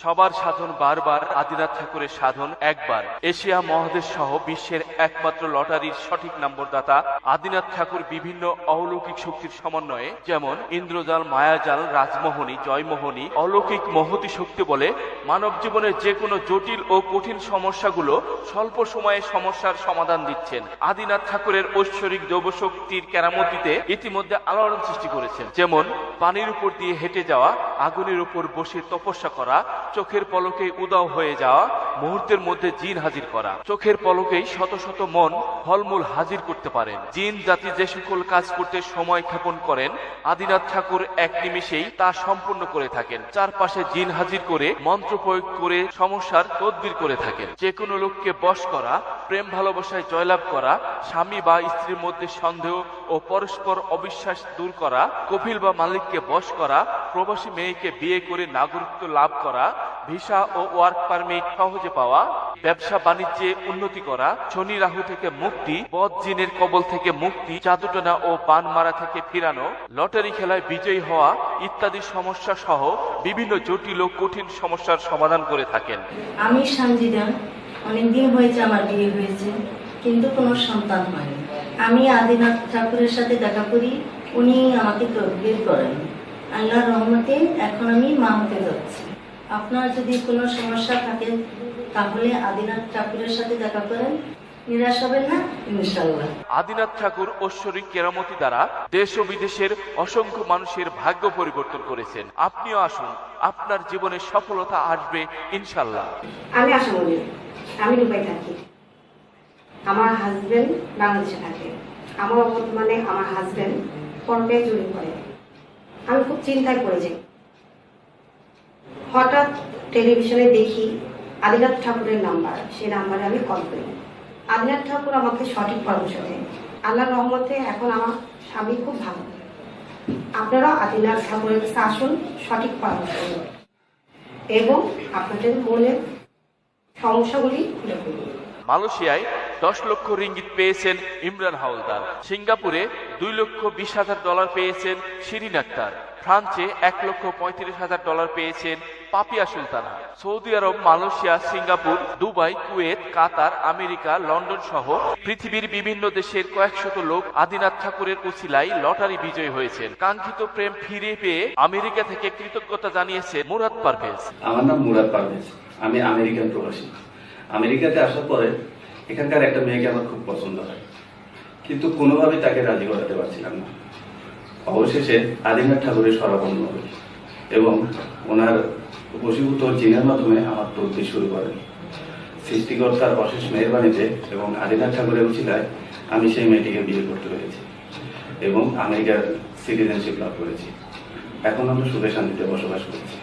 সবার সাধন বারবার, আদিনাথ ঠাকুরের সাধন একবার। এশিয়া মহাদেশ সহ বিশ্বের একমাত্র লটারির সঠিক নম্বরদাতা আদিনাথ ঠাকুর বিভিন্ন অলৌকিক শক্তির সমন্বয়ে, যেমন ইন্দ্রজাল, মায়াজাল, রাজমোহনী, জয়মোহনী, অলৌকিক মহতি শক্তি বলে মানব জীবনের যে কোনো জটিল ও কঠিন সমস্যাগুলো স্বল্প সময়ে সমস্যার সমাধান দিচ্ছেন। আদিনাথ ঠাকুরের ঐশ্বরিক দৈবশক্তির কেরামতিতে ইতিমধ্যে আলোড়ন সৃষ্টি করেছেন, যেমন পানির উপর দিয়ে হেঁটে যাওয়া, আগুনের উপর বসে তপস্যা করা, চোখের পলকে উদাও হয়ে যাওয়া, মুহূর্তের মধ্যে জিন হাজির করা। চোখের পলকেই শত শত মন ফলমূল হাজির করতে পারেন। জিন জাতি যে সকল কাজ করতে সময় ক্ষেপণ করেন, আদিনাথ ঠাকুর এক নিমিষেই তা সম্পূর্ণ করে থাকেন। চারপাশে জিন হাজির করে মন্ত্র প্রয়োগ করে সমস্যার তদবির করে থাকেন। যে কোনো লোককে বশ করা, প্রেম ভালোবাসায় জয়লাভ করা, স্বামী বা স্ত্রীর মধ্যে সন্দেহ ও পরস্পর অবিশ্বাস দূর করা, কপিল বা মালিককে বশ করা, প্রবাসী মেয়েকে বিয়ে করে নাগরিকত্ব লাভ করা, ভিসা ও ওয়ার্ক পারমিট সহজে পাওয়া, ব্যবসা বাণিজ্যে উন্নতি করা, শনি রাহু থেকে মুক্তি, বদ জিনের কবল থেকে মুক্তি, জাদুটনা ও বান মারা থেকে ফিরানো, লটারি খেলায় বিজয়ী হওয়া ইত্যাদি সমস্যা সহ বিভিন্ন জটিল ও কঠিন সমস্যার সমাধান করে থাকেন। আমি সানজিদা, অনেকদিন হয়েছে আমার বিয়ে হয়েছে, কিন্তু কোনো সন্তান হয়নি। আমি আদিনাথ ঠাকুরের সাথে দেখা করি, উনি আমাকে তদবির করেন। আল্লাহর রহমতে এখন আমি মা হতে যাচ্ছি। আপনার যদি কোনো সমস্যা থাকে তাহলে আদিনাথ ঠাকুরের সাথে দেখা করেন, নিরাশ হবেন না ইনশাআল্লাহ। আদিনাথ ঠাকুর ঐশ্বরিক কেরামতি দ্বারা দেশ ও বিদেশের অসংখ্য মানুষের ভাগ্য পরিবর্তন করেছেন। আপনিও আসুন, আপনার জীবনে সফলতা আসবে ইনশাআল্লাহ। আমি আশামণি, আমি দুবাই থাকি। আমার হাজবেন্ড বাংলাদেশে থাকে। আমার বর্তমানে আমার হাজবেন্ড পরকে চুরি করে। আমি খুব চিন্তায় পড়ে যাই। হঠাৎ টেলিভিশনে দেখি আদিনাথ ঠাকুরের নাম্বার, সেই নাম্বারে আমি কল করি। আদিনাথ ঠাকুর আমাকে সঠিক পরামর্শ দেন। আল্লাহর রহমতে এখন আমার স্বামী খুব ভালো। আপনারা আদিনাথ ঠাকুরের কাছে আসুন, সঠিক পরামর্শ দিন এবং আপনাদের মনের সমস্যাগুলি খুলে ফেলুন। মালয়েশিয়ায় 10 লক্ষ রিঙ্গিত পেয়েছেন ইমরান হাওলদার। সিঙ্গাপুরে $2,20,000 পেয়েছেন শিরিন আক্তার। ফ্রান্সে $1,35,000 পেয়েছেন পাপিয়া সুলতানা। সৌদি আরব, মালয়েশিয়া, সিঙ্গাপুর, দুবাই, কুয়েত, কাতার, আমেরিকা, লন্ডন সহ পৃথিবীর বিভিন্ন দেশের কয়েকশত লোক আদিনাথ ঠাকুরের উছিলায় লটারি বিজয়ী হয়েছেন। কাঙ্ক্ষিত প্রেম ফিরে পেয়ে আমেরিকা থেকে কৃতজ্ঞতা জানিয়েছে মুরাদ পারভেজ। আমার নাম মুরাদ পারভেজ, আমি আমেরিকান প্রবাসী। আমেরিকাতে আসার পরে এখানকার একটা মেয়েকে আমার খুব পছন্দ হয়, কিন্তু কোনোভাবেই তাকে রাজি করাতে পারছিলাম না। অবশেষে আদিনাথ ঠাকুরের শরণাপন্ন হই এবং ওনার বশীভূত জিনের মাধ্যমে আমার তদবির শুরু করেন। সৃষ্টিকর্তার অশেষ মেহেরবানিতে এবং আদিনাথ ঠাকুরের উছিলায় আমি সেই মেয়েটিকে বিয়ে করতে পেরেছি এবং আমেরিকার সিটিজেনশিপ লাভ করেছি। এখন আমরা সুখে শান্তিতে বসবাস করছি।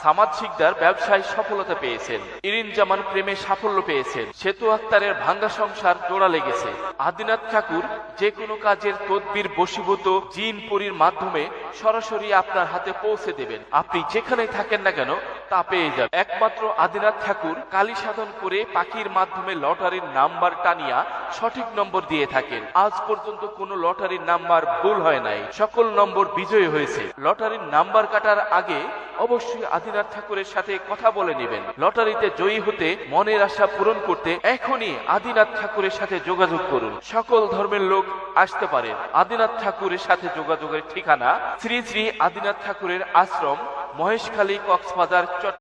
সামাদ শিকদার ব্যবসায় সফলতা পেয়েছেন। ইরিন জামান প্রেমে সাফল্য পেয়েছেন। সেতু আক্তারের ভাঙ্গা সংসার জোড়া লেগেছে। আদিনাথ ঠাকুর যে কোনো কাজের তদবির বশীভূত জিন পরীর মাধ্যমে সরাসরি আপনার হাতে পৌঁছে দেবেন। আপনি যেখানে থাকেন না কেন তা পেয়ে যাবেন। একমাত্র আদিনাথ ঠাকুর কালী সাধন করে পাখির মাধ্যমে লটারির নাম্বার টানিয়া সঠিক নম্বর দিয়ে থাকেন। আজ পর্যন্ত কোনো লটারির নাম্বার ভুল হয় নাই, সকল নম্বর বিজয়ী হয়েছে। লটারির নাম্বার কাটার আগে অবশ্যই আদিনাথ ঠাকুরের সাথে কথা বলে নেবেন। লটারিতে জয়ী হতে, মনের আশা পূরণ করতে এখনই আদিনাথ ঠাকুরের সাথে যোগাযোগ করুন। সকল ধর্মের লোক আসতে পারেন। আদিনাথ ঠাকুরের সাথে যোগাযোগের ঠিকানা শ্রী শ্রী আদিনাথ ঠাকুরের আশ্রম, মহেশখালী, কক্সবাজার, চট্টগ্রাম।